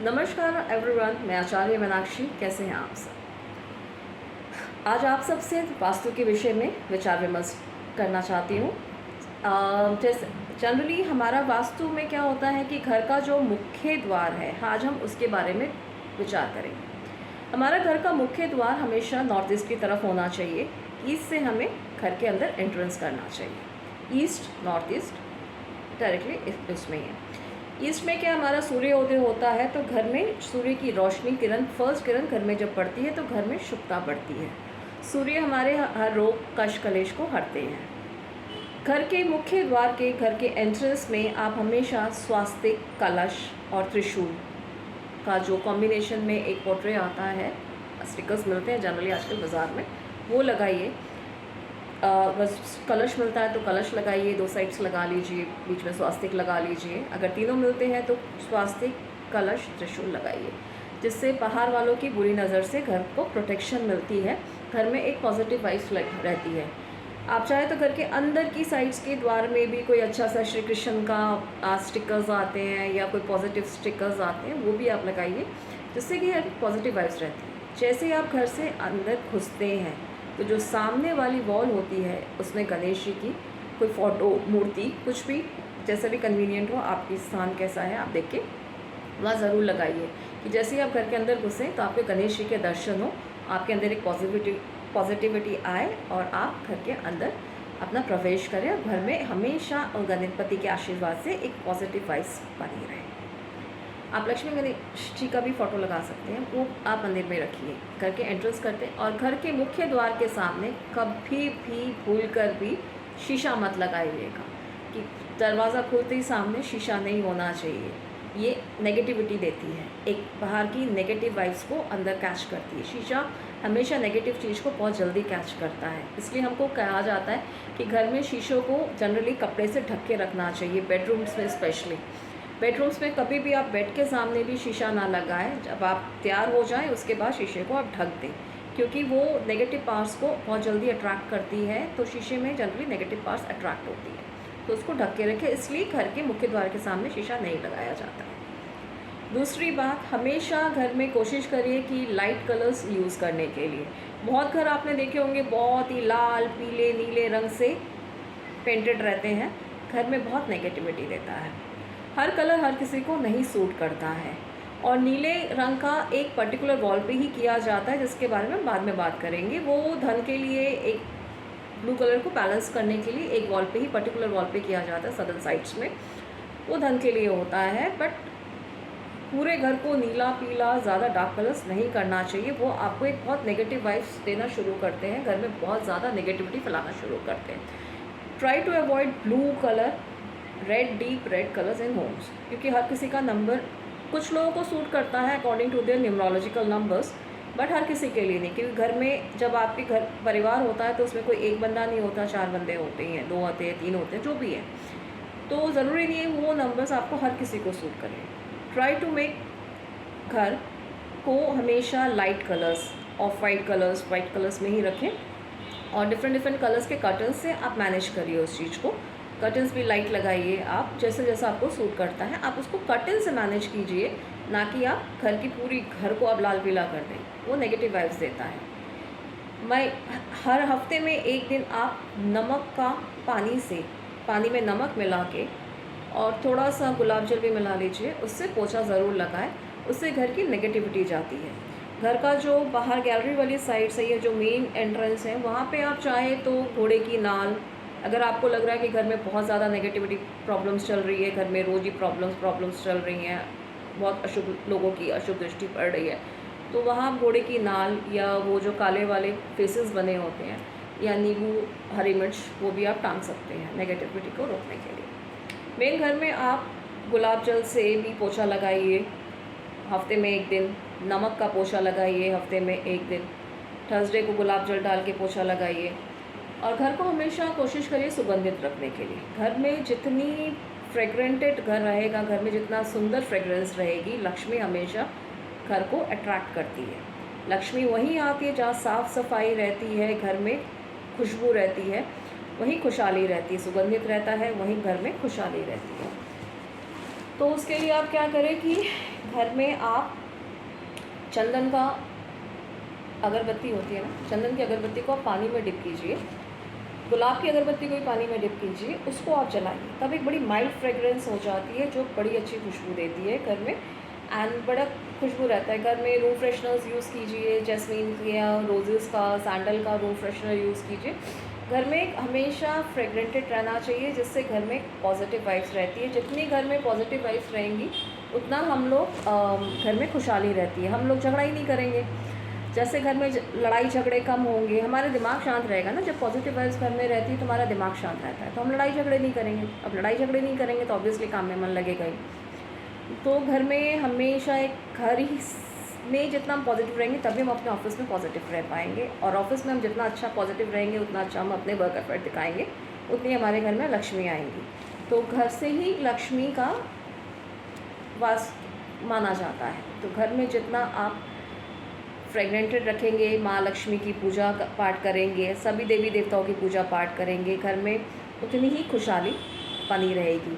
नमस्कार एवरीवन, मैं आचार्य मीनाक्षी। कैसे हैं आप सब? आज आप सबसे वास्तु के विषय में विचार विमर्श करना चाहती हूँ। जैसे जनरली हमारा वास्तु में क्या होता है कि घर का जो मुख्य द्वार है, आज हम उसके बारे में विचार करेंगे। हमारा घर का मुख्य द्वार हमेशा नॉर्थ ईस्ट की तरफ होना चाहिए। ईस्ट से हमें घर के अंदर एंट्रेंस करना चाहिए। ईस्ट, नॉर्थ ईस्ट डायरेक्टली इसमें ही है। ईस्ट में क्या हमारा सूर्योदय होता है, तो घर में सूर्य की रोशनी किरण, फर्स्ट किरण घर में जब पड़ती है तो घर में शुभता बढ़ती है। सूर्य हमारे हर रोग कष्ट कलेश को हरते हैं। घर के मुख्य द्वार के घर के एंट्रेंस में आप हमेशा स्वास्तिक, कलश और त्रिशूल का जो कॉम्बिनेशन में एक पोर्ट्रे आता है, स्टिकर्स मिलते हैं जनरली आजकल बाज़ार में, वो लगाइए। बस कलश मिलता है तो कलश लगाइए, 2 साइड्स लगा लीजिए, बीच में स्वास्तिक लगा लीजिए। अगर तीनों मिलते हैं तो स्वास्तिक, कलश, त्रिशूल लगाइए, जिससे बाहर वालों की बुरी नज़र से घर को प्रोटेक्शन मिलती है। घर में एक पॉजिटिव वाइब्स रहती है। आप चाहे तो घर के अंदर की साइड्स के द्वार में भी कोई अच्छा सा श्री कृष्ण का स्टिकर्स आते हैं या कोई पॉजिटिव स्टिकर्स आते हैं, वो भी आप लगाइए, जिससे कि पॉजिटिव वाइब्स रहती है। जैसे ही आप घर से अंदर घुसते हैं तो जो सामने वाली वॉल होती है उसमें गणेश जी की कोई फ़ोटो, मूर्ति, कुछ भी जैसा भी कन्वीनियंट हो, आपकी स्थान कैसा है आप देख के वहाँ ज़रूर लगाइए कि जैसे ही आप घर के अंदर घुसें तो आपके गणेश जी के दर्शन हो, आपके अंदर एक पॉजिटिविटी आए और आप घर के अंदर अपना प्रवेश करें और घर में हमेशा गणपति के आशीर्वाद से एक पॉजिटिव वाइब्स बनी रहे। आप लक्ष्मी गणेश जी का भी फ़ोटो लगा सकते हैं, वो आप मंदिर में रखिए घर के एंट्रेंस करते हैं। और घर के मुख्य द्वार के सामने कभी भी भूल कर भी शीशा मत लगाइएगा कि दरवाज़ा खुलते ही सामने शीशा नहीं होना चाहिए। ये नेगेटिविटी देती है, एक बाहर की नेगेटिव वाइब्स को अंदर कैच करती है। शीशा हमेशा नेगेटिव चीज़ को बहुत जल्दी कैच करता है, इसलिए हमको कहा जाता है कि घर में शीशों को जनरली कपड़े से ढक के रखना चाहिए, बेडरूम्स में स्पेशली। बेडरूम्स में कभी भी आप बेड के सामने भी शीशा ना लगाएं। जब आप तैयार हो जाएं उसके बाद शीशे को आप ढक दें, क्योंकि वो नेगेटिव पार्ट्स को बहुत जल्दी अट्रैक्ट करती है। तो शीशे में जनरली नेगेटिव पार्ट्स अट्रैक्ट होती है, तो उसको ढक के रखें। इसलिए घर के मुख्य द्वार के सामने शीशा नहीं लगाया जाता है। दूसरी बात, हमेशा घर में कोशिश करिए कि लाइट कलर्स यूज़ करने के लिए। बहुत घर आपने देखे होंगे बहुत ही लाल, पीले, नीले रंग से पेंटेड रहते हैं, घर में बहुत नेगेटिविटी देता है। हर कलर हर किसी को नहीं सूट करता है, और नीले रंग का एक पर्टिकुलर वॉल पे ही किया जाता है, जिसके बारे में बाद में बात करेंगे। वो धन के लिए, एक ब्लू कलर को बैलेंस करने के लिए एक वॉल पे ही, पर्टिकुलर वॉल पे किया जाता है सदर्न साइड्स में, वो धन के लिए होता है। बट पूरे घर को नीला, पीला, ज़्यादा डार्क कलर्स नहीं करना चाहिए, वो आपको एक बहुत नेगेटिव वाइब्स देना शुरू करते हैं, घर में बहुत ज़्यादा नेगेटिविटी फैलाना शुरू करते हैं। Try to avoid blue colour, red, deep red colours in homes, क्योंकि हर किसी का नंबर कुछ लोगों को सूट करता है according to their numerological numbers, but हर किसी के लिए नहीं। क्योंकि घर में जब आपके घर परिवार होता है तो उसमें कोई एक बंदा नहीं होता, 4 बंदे होते हैं, 2 होते हैं, 3 होते हैं, जो भी है। तो ज़रूरी नहीं है वो नंबर्स आपको हर किसी को सूट करें। ट्राई टू मेक घर को हमेशा light colours, of white colours में ही रखें, और डिफरेंट कलर्स के कर्टन्स से आप मैनेज करिए उस चीज़ को। कर्टन्स भी लाइट लगाइए, आप जैसे जैसा आपको सूट करता है आप उसको कर्टन से मैनेज कीजिए, ना कि आप घर की पूरी घर को आप लाल पीला कर दें, वो नेगेटिव वाइब्स देता है। मैं हर हफ्ते में एक दिन आप नमक का पानी में नमक मिला के और थोड़ा सा गुलाब जल भी मिला लीजिए, उससे पोछा ज़रूर लगाएं, उससे घर की नेगेटिविटी जाती है। घर का जो बाहर गैलरी वाली साइड से या जो मेन एंट्रेंस है, वहाँ पे आप चाहे तो घोड़े की नाल, अगर आपको लग रहा है कि घर में बहुत ज़्यादा नेगेटिविटी प्रॉब्लम्स चल रही है, घर में रोज़ ही प्रॉब्लम्स चल रही हैं, बहुत अशुभ लोगों की अशुभ दृष्टि पड़ रही है, तो वहाँ घोड़े की नाल या वो जो काले वाले फेसेस बने होते हैं, या नींबू, हरी मिर्च, वो भी आप टांग सकते हैं नेगेटिविटी को रोकने के लिए। मेन घर में आप गुलाब जल से भी पोछा लगाइए, हफ्ते में एक दिन नमक का पोछा लगाइए, हफ्ते में एक दिन थर्सडे को गुलाब जल डाल के पोछा लगाइए। और घर को हमेशा कोशिश करिए सुगंधित रखने के लिए। घर में जितनी फ्रेगरेंटेड घर रहेगा, घर में जितना सुंदर फ्रेगरेंस रहेगी, लक्ष्मी हमेशा घर को अट्रैक्ट करती है। लक्ष्मी वहीं आती है जहाँ साफ़ सफाई रहती है, घर में खुशबू रहती है, वहीं खुशहाली रहती है, सुगंधित रहता है, वहीं घर में खुशहाली रहती है। तो उसके लिए आप क्या करें कि घर में आप चंदन का अगरबत्ती होती है ना, चंदन की अगरबत्ती को आप पानी में डिप कीजिए, गुलाब की अगरबत्ती को भी पानी में डिप कीजिए, उसको आप जलाइए, तब एक बड़ी माइल्ड फ्रेगरेंस हो जाती है जो बड़ी अच्छी खुशबू देती है घर में। एंड बड़ा खुशबू रहता है घर में। रूम फ्रेशनर्स यूज़ कीजिए, जैस्मीन या रोजेस का, सैंडल का रूम फ्रेशनर यूज़ कीजिए। घर में हमेशा फ्रेगरेंटेड रहना चाहिए, जिससे घर में पॉजिटिव वाइब्स रहती है। जितनी घर में पॉजिटिव वाइब्स रहेंगी उतना हम लोग घर में खुशहाली रहती है, हम लोग झगड़ा ही नहीं करेंगे। जैसे घर में लड़ाई झगड़े कम होंगे, हमारे दिमाग शांत रहेगा ना। जब पॉजिटिव वाइब्स घर में रहती है तो हमारा दिमाग शांत रहता है, तो हम लड़ाई झगड़े नहीं करेंगे। अब लड़ाई झगड़े नहीं करेंगे तो ऑब्वियसली काम में मन लगेगा ही। तो घर में हमेशा एक घर ही में जितना हम पॉजिटिव रहेंगे तभी हम अपने ऑफिस में पॉजिटिव रह पाएंगे, और ऑफिस में हम जितना अच्छा पॉजिटिव रहेंगे उतना अच्छा हम अपने वर्क एफर्ट दिखाएंगे, उतनी हमारे घर में लक्ष्मी आएंगी। तो घर से ही लक्ष्मी का वास माना जाता है। तो घर में जितना आप फ्रेगरेंटेड रखेंगे, माँ लक्ष्मी की पूजा पाठ करेंगे, सभी देवी देवताओं की पूजा पाठ करेंगे, घर में उतनी ही खुशहाली बनी रहेगी।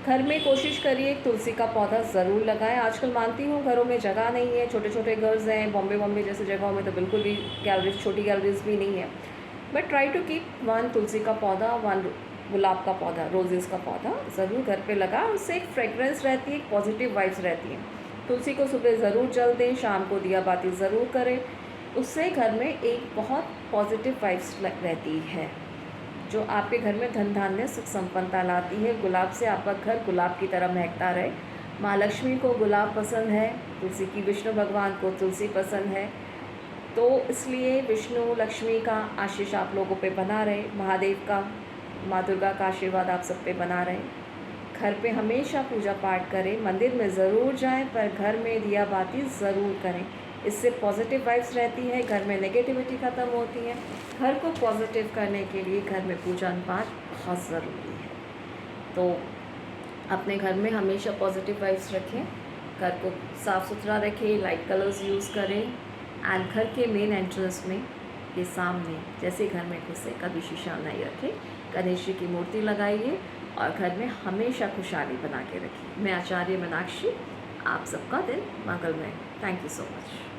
घर में कोशिश करिए तुलसी का पौधा ज़रूर लगाएं। आजकल मानती हूँ घरों में जगह नहीं है, छोटे छोटे घर्स हैं, बॉम्बे जैसे जगहों में तो बिल्कुल भी गैलरीज, छोटी गैलरीज भी नहीं है। But try to keep one तुलसी का पौधा, वन गुलाब का पौधा, रोजेज़ का पौधा ज़रूर घर पे लगा। उससे एक फ्रेगरेंस रहती है, एक पॉजिटिव वाइब्स रहती हैं। तुलसी को सुबह ज़रूर जल दें, शाम को दिया बाती ज़रूर करें। उससे घर में एक बहुत पॉजिटिव वाइब्स रहती है जो आपके घर में धन धान्य सुख संपन्नता लाती है। गुलाब से आपका घर गुलाब की तरह महकता रहे। माँ लक्ष्मी को गुलाब पसंद है, तुलसी की, विष्णु भगवान को तुलसी पसंद है, तो इसलिए विष्णु लक्ष्मी का आशीष आप लोगों पे बना रहे, महादेव का, माँ दुर्गा का आशीर्वाद आप सब पे बना रहे। घर पे हमेशा पूजा पाठ करें, मंदिर में ज़रूर जाएं, पर घर में दिया बाती ज़रूर करें। इससे पॉजिटिव वाइब्स रहती है, घर में नेगेटिविटी ख़त्म होती है। घर को पॉजिटिव करने के लिए घर में पूजा पाठ बहुत ज़रूरी है। तो अपने घर में हमेशा पॉजिटिव वाइब्स रखें, घर को साफ़ सुथरा रखें, लाइट कलर्स यूज़ करें, एंड घर के मेन एंट्रेंस में के सामने जैसे घर में घुसे कभी शीशा नहीं रखें, गणेश जी की मूर्ति लगाइए और घर में हमेशा खुशहाली बना के रखिए। मैं आचार्य मीनाक्षी, आप सबका दिन मंगलमय। Thank you so much.